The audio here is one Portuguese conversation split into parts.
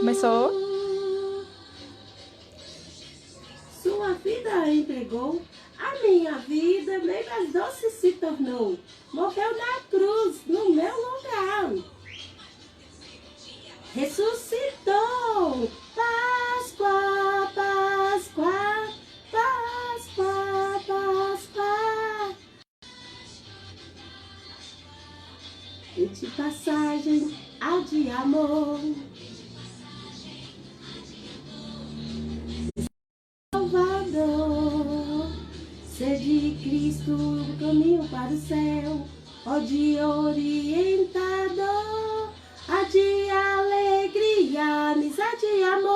Começou. Sua vida entregou, a minha vida bem mais doce se tornou. Morreu na cruz, no meu lugar. Ressuscitou. Páscoa, Páscoa, Páscoa, Páscoa. E de passagem há de amor. Salvador, ser de Cristo o caminho para o céu, ó de orientador, a de alegria, amizade e amor.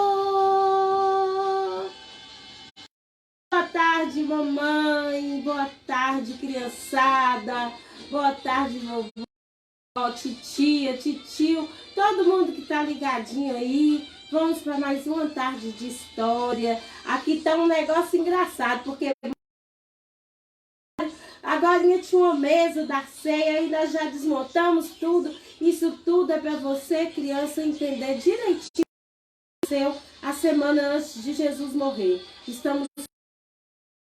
Boa tarde, mamãe, boa tarde, criançada, boa tarde, vovó, titia, titio, todo mundo que tá ligadinho aí. Vamos para mais uma tarde de história. Aqui tá um negócio engraçado, porque agora tinha uma mesa da ceia e nós já desmontamos tudo. Isso tudo é para você, criança, entender direitinho a semana antes de Jesus morrer. Estamos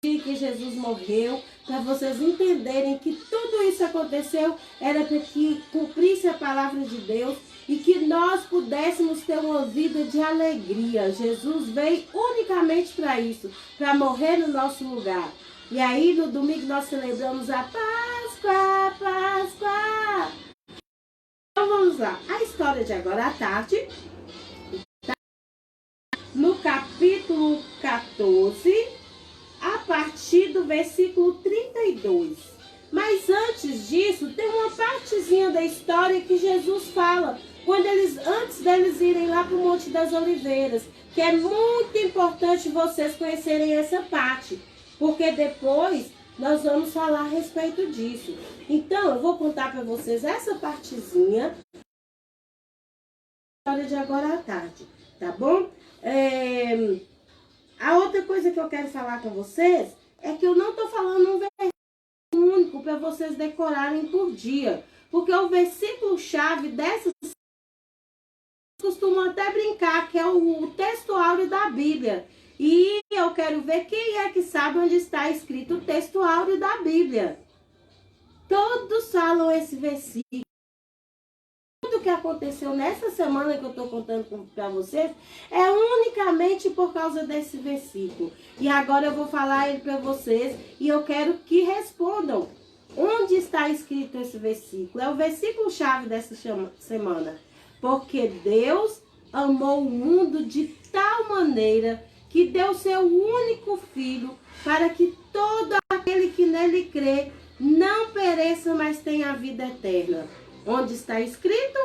que Jesus morreu, para vocês entenderem que tudo isso aconteceu era para que cumprisse a palavra de Deus e que nós pudéssemos ter uma vida de alegria. Jesus veio unicamente para isso, para morrer no nosso lugar. E aí no domingo nós celebramos a Páscoa, Páscoa. Então vamos lá, a história de agora à tarde, no capítulo 14, a partir do versículo 32. Mas antes disso, tem uma partezinha da história que Jesus fala, antes deles irem lá para o Monte das Oliveiras, que é muito importante vocês conhecerem essa parte, porque depois nós vamos falar a respeito disso. Então, eu vou contar para vocês essa partezinha da história de agora à tarde, tá bom? A outra coisa que eu quero falar com vocês é que eu não estou falando um versículo único para vocês decorarem por dia. Porque o versículo-chave dessas costumam até brincar, que é o texto áureo da Bíblia. E eu quero ver quem é que sabe onde está escrito o texto áureo da Bíblia. Todos falam esse versículo. Tudo que aconteceu nessa semana que eu estou contando para vocês é unicamente por causa desse versículo. E agora eu vou falar ele para vocês e eu quero que respondam. Onde está escrito esse versículo? É o versículo-chave dessa semana. Porque Deus amou o mundo de tal maneira que deu seu único filho para que todo aquele que nele crê não pereça, mas tenha a vida eterna. Onde está escrito?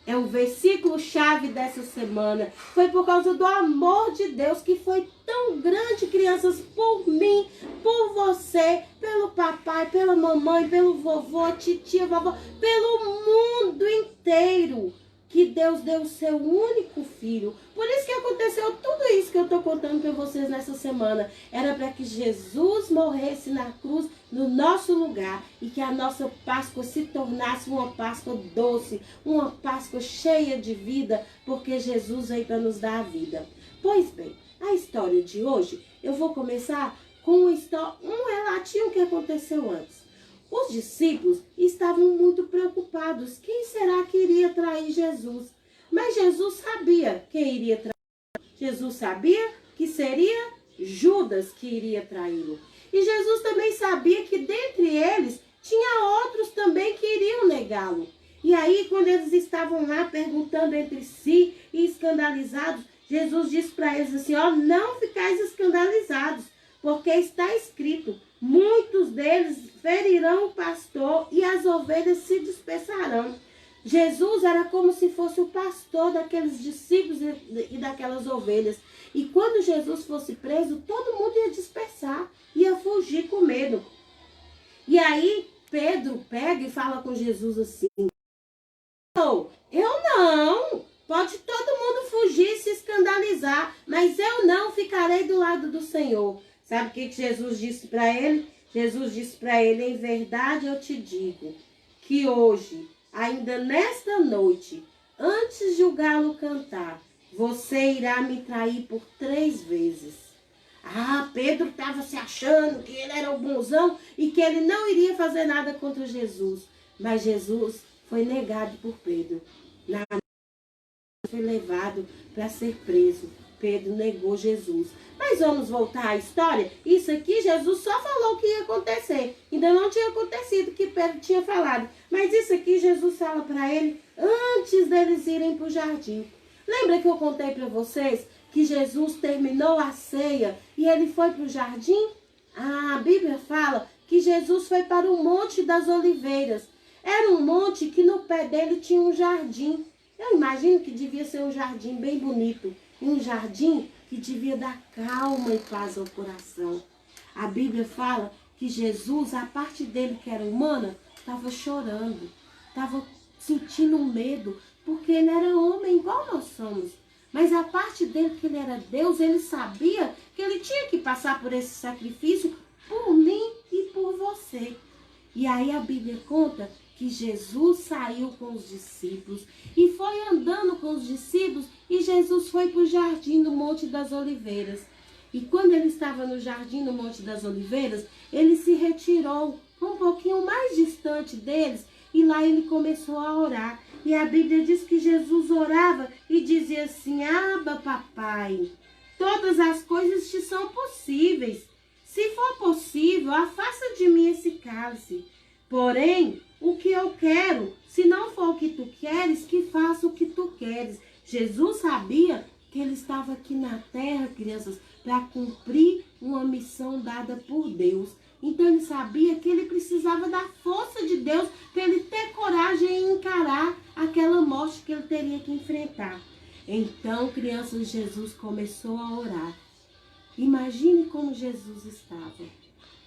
É o versículo-chave dessa semana. Foi por causa do amor de Deus que foi tão grande, crianças, por mim, por você, pelo papai, pela mamãe, pelo vovô, titia, vovó, pelo mundo inteiro, que Deus deu o seu único filho. Por isso que aconteceu tudo isso que eu estou contando para vocês nessa semana. Era para que Jesus morresse na cruz no nosso lugar e que a nossa Páscoa se tornasse uma Páscoa doce, uma Páscoa cheia de vida, porque Jesus veio para nos dar a vida. Pois bem, a história de hoje, eu vou começar com um relatinho que aconteceu antes. Os discípulos estavam muito preocupados. Quem será que iria trair Jesus? Mas Jesus sabia quem iria trair. Jesus sabia que seria Judas que iria traí-lo. E Jesus também sabia que dentre eles tinha outros também que iriam negá-lo. E aí, quando eles estavam lá perguntando entre si e escandalizados, Jesus disse para eles assim, ó, não ficais escandalizados, porque está escrito, muitos deles ferirão o pastor e as ovelhas se dispersarão. Jesus era como se fosse o pastor daqueles discípulos e daquelas ovelhas. E quando Jesus fosse preso, todo mundo ia dispersar, ia fugir com medo. E aí Pedro pega e fala com Jesus assim, eu não, pode todo mundo fugir e se escandalizar, mas eu não ficarei do lado do Senhor. Sabe o que Jesus disse para ele? Jesus disse para ele, em verdade eu te digo, que hoje, ainda nesta noite, antes de o galo cantar, você irá me trair por 3 vezes. Ah, Pedro estava se achando que ele era o bonzão e que ele não iria fazer nada contra Jesus. Mas Jesus foi negado por Pedro. Foi levado para ser preso. Pedro negou Jesus. Mas vamos voltar à história. Isso aqui Jesus só falou que ia acontecer. Ainda não tinha acontecido o que Pedro tinha falado. Mas isso aqui Jesus fala para ele antes deles irem para o jardim. Lembra que eu contei para vocês que Jesus terminou a ceia e ele foi para o jardim? A Bíblia fala que Jesus foi para o Monte das Oliveiras. Era um monte que no pé dele tinha um jardim. Eu imagino que devia ser um jardim bem bonito. E um jardim que devia dar calma e paz ao coração. A Bíblia fala que Jesus, a parte dele que era humana, estava chorando. Estava sentindo medo, porque ele era homem igual nós somos. Mas a parte dele que ele era Deus, ele sabia que ele tinha que passar por esse sacrifício por mim e por você. E aí a Bíblia conta que Jesus saiu com os discípulos e foi andando com os discípulos e Jesus foi para o jardim do Monte das Oliveiras. E quando ele estava no jardim do Monte das Oliveiras, ele se retirou um pouquinho mais distante deles e lá ele começou a orar. E a Bíblia diz que Jesus orava e dizia assim: Abba, papai, todas as coisas te são possíveis. Se for possível, afasta de mim esse cálice. Porém, o que eu quero, se não for o que tu queres, que faça o que tu queres. Jesus sabia que ele estava aqui na terra, crianças, para cumprir uma missão dada por Deus. Então ele sabia que ele precisava da força de Deus para ele ter coragem em encarar aquela morte que ele teria que enfrentar. Então, crianças, Jesus começou a orar. Imagine como Jesus estava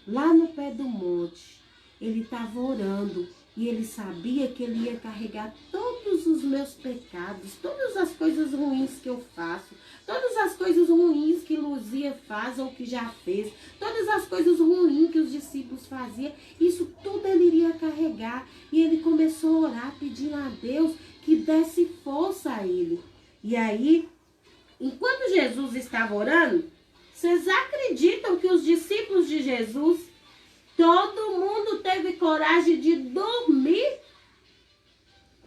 lá no pé do monte. Ele estava orando e ele sabia que ele ia carregar todos os meus pecados, todas as coisas ruins que eu faço, todas as coisas ruins que Luzia faz ou que já fez, todas as coisas ruins que os discípulos faziam, isso tudo ele iria carregar. E ele começou a orar pedindo a Deus que desse força a ele. E aí, enquanto Jesus estava orando, vocês acreditam que os discípulos de Jesus, todo mundo teve coragem de dormir?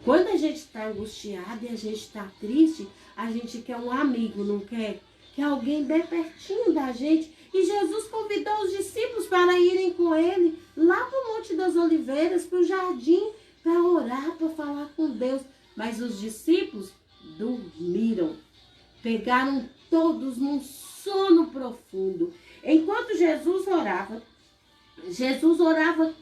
Quando a gente está angustiado e a gente está triste, a gente quer um amigo, não quer? Quer alguém bem pertinho da gente. E Jesus convidou os discípulos para irem com ele lá para o Monte das Oliveiras, para o jardim, para orar, para falar com Deus. Mas os discípulos dormiram. Pegaram todos num sono profundo. Enquanto Jesus orava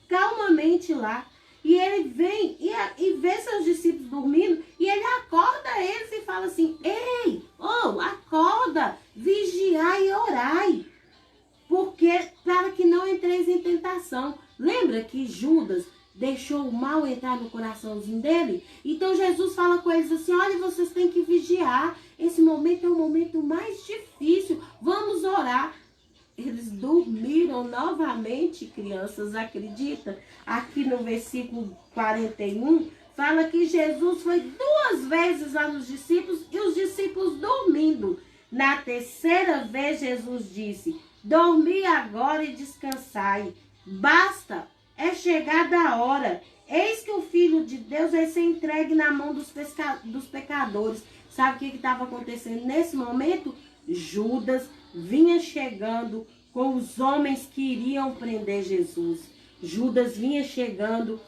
calmamente lá. E ele vem e vê seus discípulos dormindo. E ele acorda eles e fala assim: Ei, acorda, vigiai e orai. Porque para que não entreis em tentação. Lembra que Judas deixou o mal entrar no coraçãozinho dele? Então Jesus fala com eles assim: olha, vocês têm que vigiar. Esse momento é o momento mais difícil. Vamos orar. Eles dormiram novamente, crianças, acredita? Aqui no versículo 41, fala que Jesus foi 2 vezes lá nos discípulos e os discípulos dormindo. Na 3ª vez, Jesus disse: dormi agora e descansai. Basta, é chegada a hora. Eis que o Filho de Deus vai ser entregue na mão dos pecadores. Sabe o que estava acontecendo nesse momento? Judas vinha chegando com os homens que iriam prender Jesus. Judas vinha chegando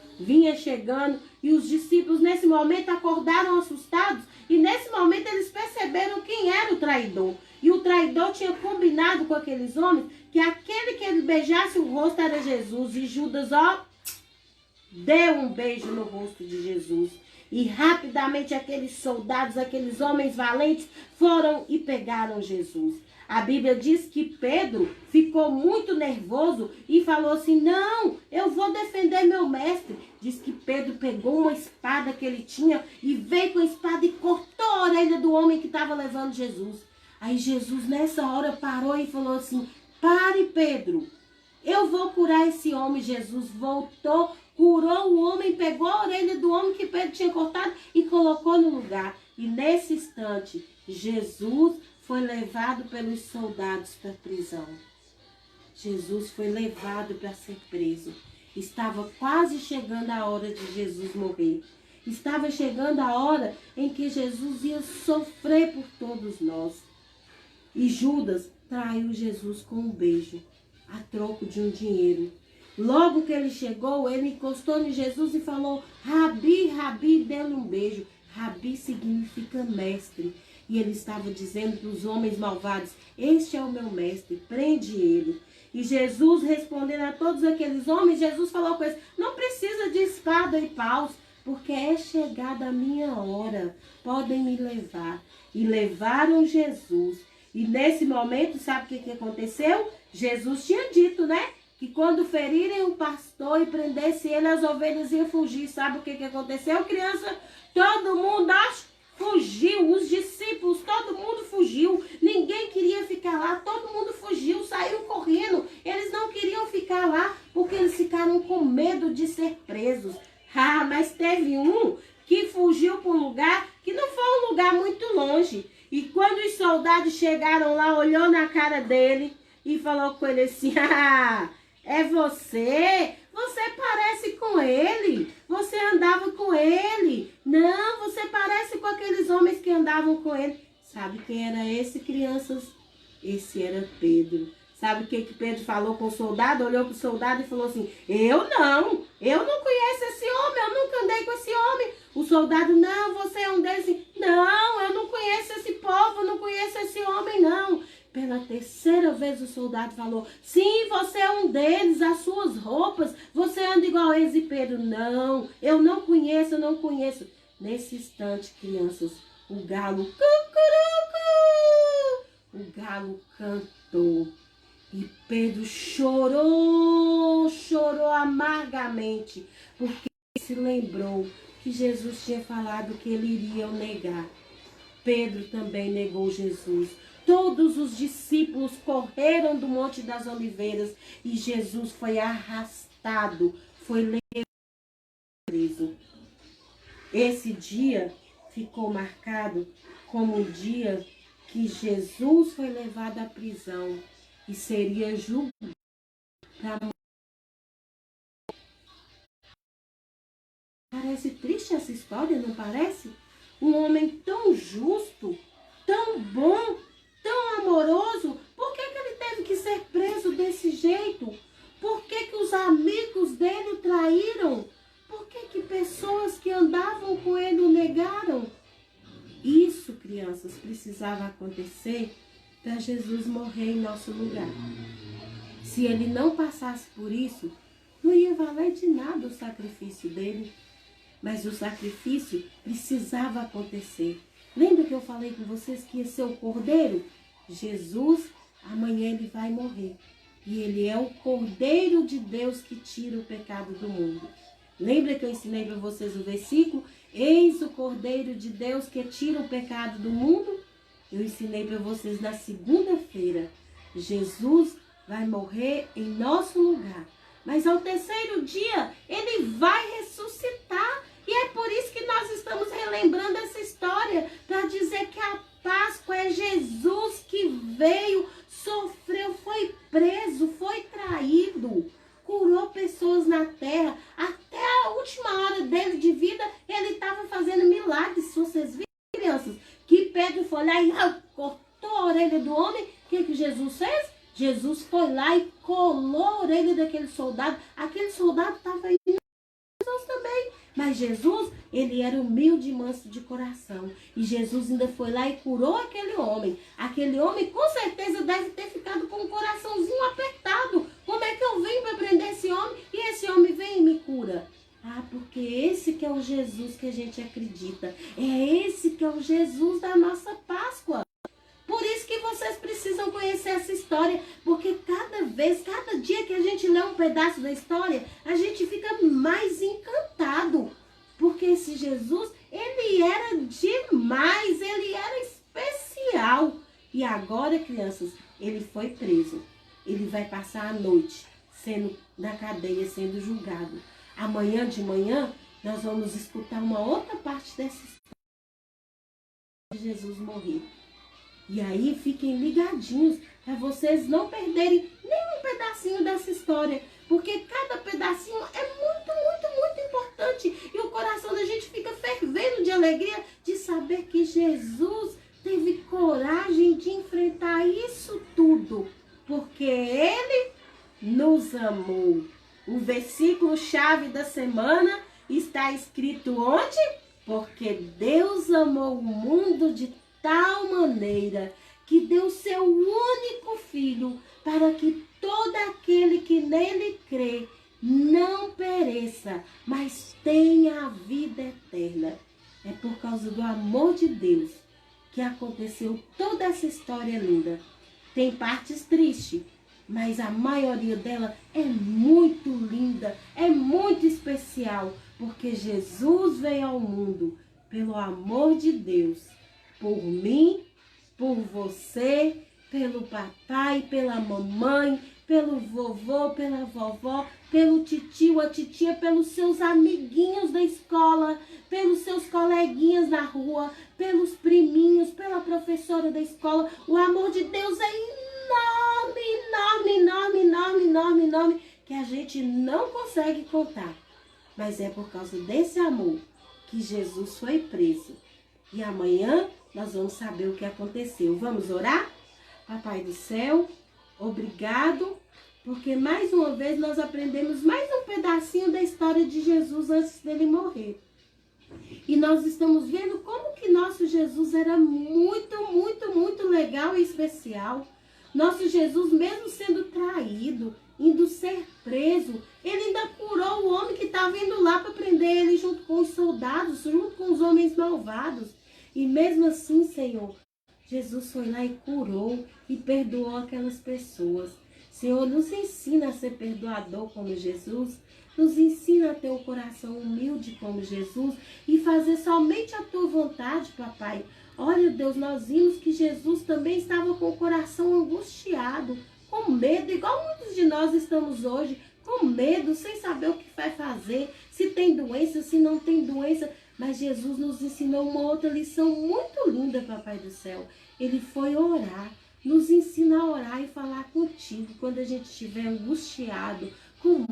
e os discípulos nesse momento acordaram assustados e nesse momento eles perceberam quem era o traidor. E o traidor tinha combinado com aqueles homens que aquele que ele beijasse o rosto era Jesus. E Judas, deu um beijo no rosto de Jesus. E rapidamente aqueles soldados, aqueles homens valentes foram e pegaram Jesus. A Bíblia diz que Pedro ficou muito nervoso e falou assim: não, eu vou defender meu mestre. Diz que Pedro pegou uma espada que ele tinha e veio com a espada e cortou a orelha do homem que estava levando Jesus. Aí Jesus nessa hora parou e falou assim: pare, Pedro, eu vou curar esse homem. Jesus voltou, curou o homem, pegou a orelha do homem que Pedro tinha cortado e colocou no lugar. E nesse instante, Jesus foi levado pelos soldados para a prisão. Jesus foi levado para ser preso. Estava quase chegando a hora de Jesus morrer. Estava chegando a hora em que Jesus ia sofrer por todos nós. E Judas traiu Jesus com um beijo, a troco de um dinheiro. Logo que ele chegou, ele encostou em Jesus e falou: Rabi, Rabi, deu-lhe um beijo. Rabi significa mestre. E ele estava dizendo para os homens malvados: este é o meu mestre, prende ele. E Jesus, respondendo a todos aqueles homens, Jesus falou com eles: não precisa de espada e paus, porque é chegada a minha hora, podem me levar. E levaram Jesus. E nesse momento, sabe o que aconteceu? Jesus tinha dito, né? Que quando ferirem o pastor e prendessem ele, as ovelhas iam fugir. Sabe o que aconteceu, criança? Todo mundo fugiu, os discípulos, todo mundo fugiu. Ninguém queria ficar lá, todo mundo fugiu, saíram correndo. Eles não queriam ficar lá porque eles ficaram com medo de ser presos. Ah, mas teve um que fugiu para um lugar que não foi um lugar muito longe. E quando os soldados chegaram lá, olhou na cara dele e falou com ele assim: ah, é você? Você parece com ele. Você andava com ele. Não, você parece com aqueles homens que andavam com ele. Sabe quem era esse, crianças? Esse era Pedro. Sabe o que Pedro falou com o soldado? Olhou para o soldado e falou assim: eu não conheço esse homem, eu nunca andei com esse homem. O soldado: não, você é um deles. Não, eu não conheço esse povo, eu não conheço esse homem, não. Pela terceira vez o soldado falou: sim, você é um deles, as suas roupas, você anda igual a eles. E Pedro: não, eu não conheço, eu não conheço. Nesse instante, crianças, o galo, o galo cantou. E Pedro chorou amargamente, porque se lembrou que Jesus tinha falado que ele iria o negar. Pedro também negou Jesus. Todos os discípulos correram do Monte das Oliveiras e Jesus foi arrastado, foi levado preso. Esse dia ficou marcado como o dia que Jesus foi levado à prisão e seria julgado para morrer. Parece triste essa história, não parece? Um homem tão justo, tão bom, tão amoroso, por que ele teve que ser preso desse jeito? Por que os amigos dele o traíram? Por que pessoas que andavam com ele o negaram? Isso, crianças, precisava acontecer para Jesus morrer em nosso lugar. Se ele não passasse por isso, não ia valer de nada o sacrifício dele. Mas o sacrifício precisava acontecer. Lembra que eu falei com vocês que ia ser o cordeiro? Jesus, amanhã ele vai morrer. E ele é o Cordeiro de Deus que tira o pecado do mundo. Lembra que eu ensinei para vocês o versículo? Eis o Cordeiro de Deus que tira o pecado do mundo. Eu ensinei para vocês na segunda-feira. Jesus vai morrer em nosso lugar. Mas ao terceiro dia, ele vai ressuscitar. E é por isso que nós estamos relembrando essa história, para dizer que a Páscoa é Jesus que veio, sofreu, foi preso, foi traído, curou pessoas na terra. Até a última hora dele de vida, ele estava fazendo milagres. Se vocês viram, crianças, que Pedro foi lá e cortou a orelha do homem, o que Jesus fez? Jesus foi lá e colou a orelha daquele soldado. Aquele soldado estava indo Jesus também. Mas Jesus, ele era humilde e manso de coração. E Jesus ainda foi lá e curou aquele homem. Aquele homem com certeza deve ter ficado com o coraçãozinho apertado. Como é que eu venho para prender esse homem e esse homem vem e me cura? Ah, porque esse que é o Jesus que a gente acredita. É esse que é o Jesus da nossa Páscoa. Por isso que vocês precisam conhecer essa história, porque cada dia que a gente lê um pedaço da história, a gente fica mais encantado. Porque esse Jesus, ele era demais, ele era especial. E agora, crianças, ele foi preso. Ele vai passar a noite sendo na cadeia, sendo julgado. Amanhã de manhã, nós vamos escutar uma outra parte dessa história. de Jesus morrer. E aí fiquem ligadinhos para vocês não perderem nenhum pedacinho dessa história, porque cada pedacinho é muito, muito, muito importante. E o coração da gente fica fervendo de alegria de saber que Jesus teve coragem de enfrentar isso tudo, porque Ele nos amou. O versículo chave da semana está escrito onde? Porque Deus amou o mundo de tal maneira que deu seu único filho para que todo aquele que nele crê não pereça, mas tenha a vida eterna. É por causa do amor de Deus que aconteceu toda essa história linda. Tem partes tristes, mas a maioria dela é muito linda, é muito especial, porque Jesus veio ao mundo pelo amor de Deus, por mim, por você, pelo papai, pela mamãe, pelo vovô, pela vovó, pelo titio, a titia, pelos seus amiguinhos da escola, pelos seus coleguinhas na rua, pelos priminhos, pela professora da escola. O amor de Deus é enorme, enorme, enorme, enorme, enorme, enorme, que a gente não consegue contar. Mas é por causa desse amor que Jesus foi preso. E amanhã nós vamos saber o que aconteceu. Vamos orar? Papai do céu, obrigado, porque mais uma vez nós aprendemos mais um pedacinho da história de Jesus antes dele morrer. E nós estamos vendo como que nosso Jesus era muito, muito, muito legal e especial. Nosso Jesus, mesmo sendo traído, indo ser preso, ele ainda curou o homem que estava indo lá para prender ele junto com os soldados, junto com os homens malvados. E mesmo assim, Senhor, Jesus foi lá e curou e perdoou aquelas pessoas. Senhor, nos ensina a ser perdoador como Jesus, nos ensina a ter um coração humilde como Jesus e fazer somente a tua vontade, papai. Olha, Deus, nós vimos que Jesus também estava com o coração angustiado, com medo, igual muitos de nós estamos hoje, com medo, sem saber o que vai fazer, se tem doença, se não tem doença. Mas Jesus nos ensinou uma outra lição muito linda, papai do céu. Ele foi orar, nos ensina a orar e falar contigo quando a gente estiver angustiado, com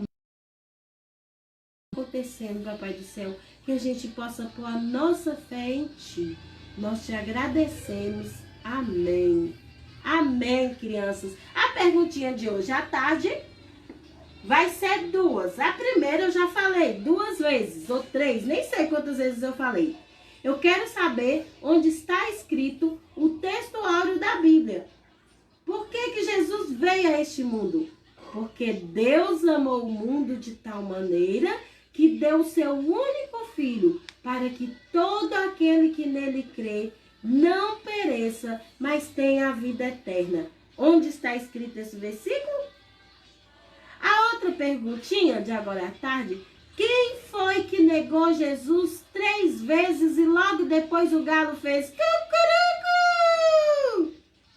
acontecendo, papai do céu, que a gente possa pôr a nossa fé em ti. Nós te agradecemos. Amém. Amém, crianças. A perguntinha de hoje à tarde vai ser duas. A primeira eu já falei 2 vezes, ou 3, nem sei quantas vezes eu falei. Eu quero saber onde está escrito o texto áureo da Bíblia. Por que Jesus veio a este mundo? Porque Deus amou o mundo de tal maneira que deu o seu único filho para que todo aquele que nele crê não pereça, mas tenha a vida eterna. Onde está escrito esse versículo? A outra perguntinha de agora à tarde: quem foi que negou Jesus 3 vezes e logo depois o galo fez cucurucu?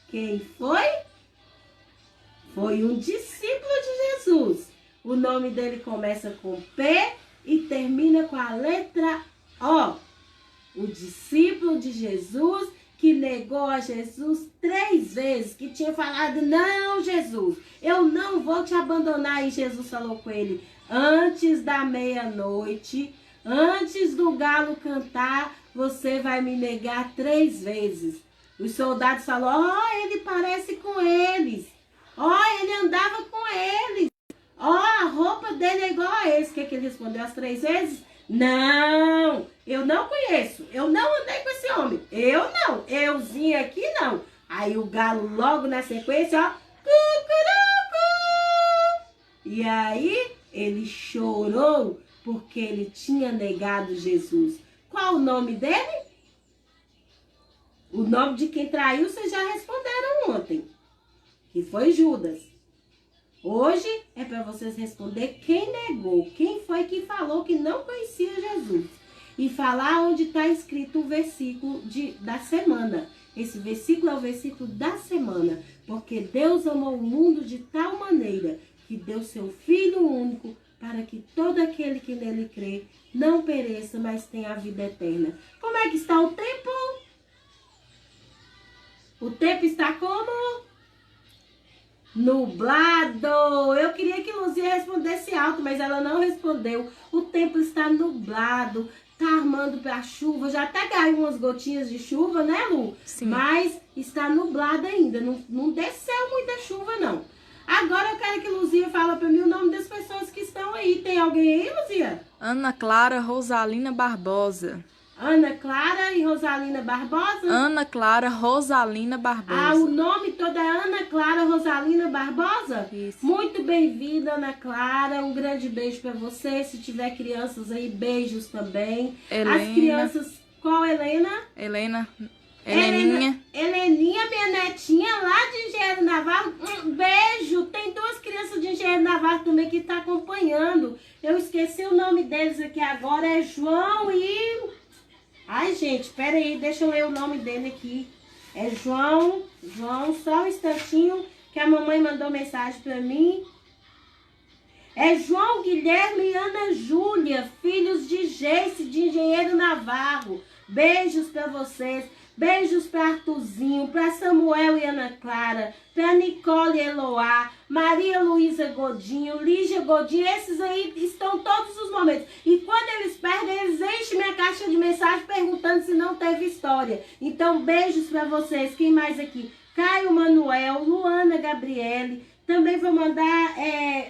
Quem foi? Foi um discípulo de Jesus. O nome dele começa com P e termina com a letra O. O discípulo de Jesus que negou a Jesus 3 vezes, que tinha falado: não, Jesus, eu não vou te abandonar. E Jesus falou com ele: antes da meia-noite, antes do galo cantar, você vai me negar 3 vezes. Os soldados falaram: ó, ele parece com eles. Ó, ele andava com eles. Ó, a roupa dele é igual a eles. O que ele respondeu as 3 vezes? Não, eu não conheço, eu não andei com esse homem, eu não, euzinho aqui não. Aí o galo logo na sequência, ó, cucurucu. E aí ele chorou porque ele tinha negado Jesus. Qual o nome dele? O nome de quem traiu vocês já responderam ontem, que foi Judas. Hoje é para vocês responder quem negou, quem foi que falou que não conhecia Jesus. E falar onde está escrito o versículo da semana. Esse versículo é o versículo da semana. Porque Deus amou o mundo de tal maneira que deu seu Filho único para que todo aquele que nele crê não pereça, mas tenha a vida eterna. Como é que está o tempo? O tempo está como? Nublado. Eu queria que Luzia respondesse alto, mas ela não respondeu. O tempo está nublado. Tá armando para chuva. Já até caiu umas gotinhas de chuva, né, Lu? Sim. Mas está nublado ainda. Não desceu muita chuva, não. Agora eu quero que Luzia fale para mim o nome das pessoas que estão aí. Tem alguém aí, Luzia? Ana Clara Rosalina Barbosa. Ana Clara e Rosalina Barbosa? Ana Clara Rosalina Barbosa. Ah, o nome todo é Ana Clara Rosalina Barbosa? Isso. Muito bem-vinda, Ana Clara. Um grande beijo pra você. Se tiver crianças aí, beijos também. Helena. As crianças... Qual, Helena? Heleninha. Heleninha, minha netinha lá de Engenheiro Navarro. Beijo. Tem duas crianças de Engenheiro Navarro também que tá acompanhando. Eu esqueci o nome deles aqui agora. É João e... Ai, gente, pera aí, deixa eu ler o nome dele aqui. É João, só um instantinho, que a mamãe mandou mensagem pra mim. É João Guilherme e Ana Júlia, filhos de Geice, de Engenheiro Navarro. Beijos pra vocês. Beijos para Arthurzinho, para Samuel e Ana Clara, para Nicole e Eloá, Maria Luísa Godinho, Lígia Godinho. Esses aí estão todos os momentos. E quando eles perdem, eles enchem minha caixa de mensagem perguntando se não teve história. Então, beijos para vocês. Quem mais aqui? Caio Manuel, Luana Gabriele. Também vou mandar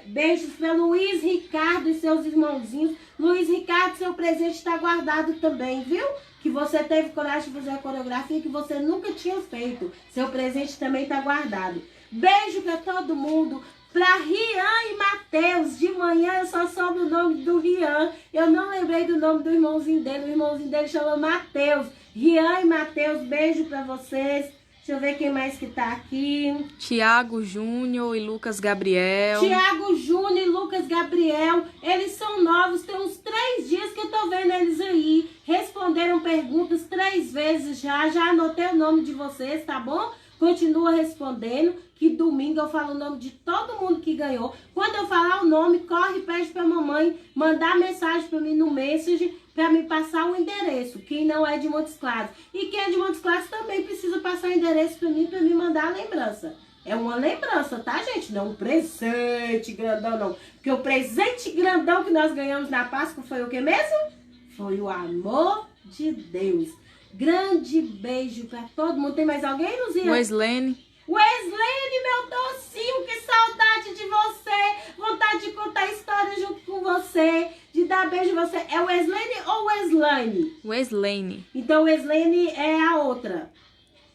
beijos para Luiz Ricardo e seus irmãozinhos. Luiz Ricardo, seu presente está guardado também, viu? Que você teve coragem de fazer a coreografia que você nunca tinha feito. Seu presente também está guardado. Beijo para todo mundo. Para Rian e Matheus. De manhã eu só soube o nome do Rian. Eu não lembrei do nome do irmãozinho dele. O irmãozinho dele chama Matheus. Rian e Matheus, beijo para vocês. Deixa eu ver quem mais que tá aqui. Tiago Júnior e Lucas Gabriel. Tiago Júnior e Lucas Gabriel. Eles são novos, tem uns 3 dias que eu tô vendo eles aí. Responderam perguntas 3 vezes já. Já anotei o nome de vocês, tá bom? Continua respondendo, que domingo eu falo o nome de todo mundo que ganhou. Quando eu falar o nome, corre e pede pra mamãe mandar mensagem pra mim no Messenger para me passar o endereço, quem não é de Montes Claros. E quem é de Montes Claros também precisa passar o endereço para me mandar a lembrança. É uma lembrança, tá, gente? Não um presente grandão, não. Porque o presente grandão que nós ganhamos na Páscoa foi o que mesmo? Foi o amor de Deus. Grande beijo para todo mundo. Tem mais alguém, Luzia? Weslene. Weslene, meu docinho, que saudade de você. Vontade de contar história junto com você, de dar beijo a você. É Weslene ou Weslane? Weslene. Então Weslene é a outra.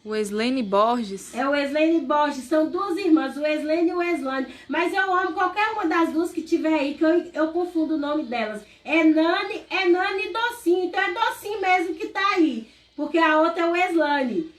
Weslene Borges. É o Weslene Borges, são 2 irmãs, o Weslene e o Weslane. Mas eu amo qualquer uma das 2 que tiver aí, que eu confundo o nome delas. É Nani e Docinho, então é Docinho mesmo que tá aí. Porque a outra é o Weslane.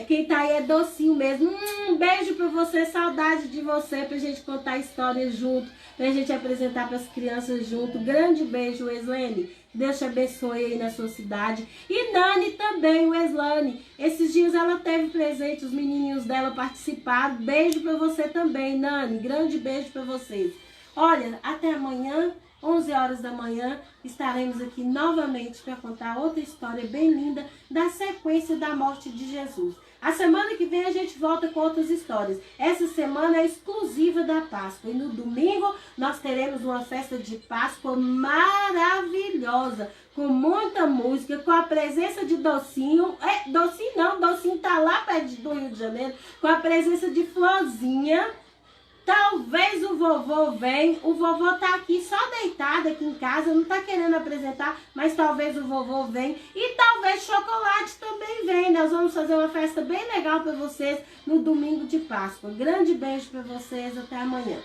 Quem tá aí é Docinho mesmo. Um beijo pra você, saudade de você, pra gente contar histórias junto, pra gente apresentar pras crianças junto. Grande beijo, Weslane. Deus te abençoe aí na sua cidade. E Nani também, Weslane. Esses dias ela teve presente, os menininhos dela participaram. Beijo pra você também, Nani. Grande beijo pra vocês. Olha, até amanhã, 11 horas da manhã, estaremos aqui novamente para contar outra história bem linda da sequência da morte de Jesus. A semana que vem a gente volta com outras histórias. Essa semana é exclusiva da Páscoa. E no domingo nós teremos uma festa de Páscoa maravilhosa, com muita música, com a presença de Docinho. Docinho não, Docinho tá lá perto do Rio de Janeiro. Com a presença de Florzinha. Talvez o vovô venha. O vovô tá aqui só deitado aqui em casa, não tá querendo apresentar, mas talvez o vovô venha. E talvez Chocolate também venha. Nós vamos fazer uma festa bem legal para vocês no domingo de Páscoa. Grande beijo para vocês, até amanhã.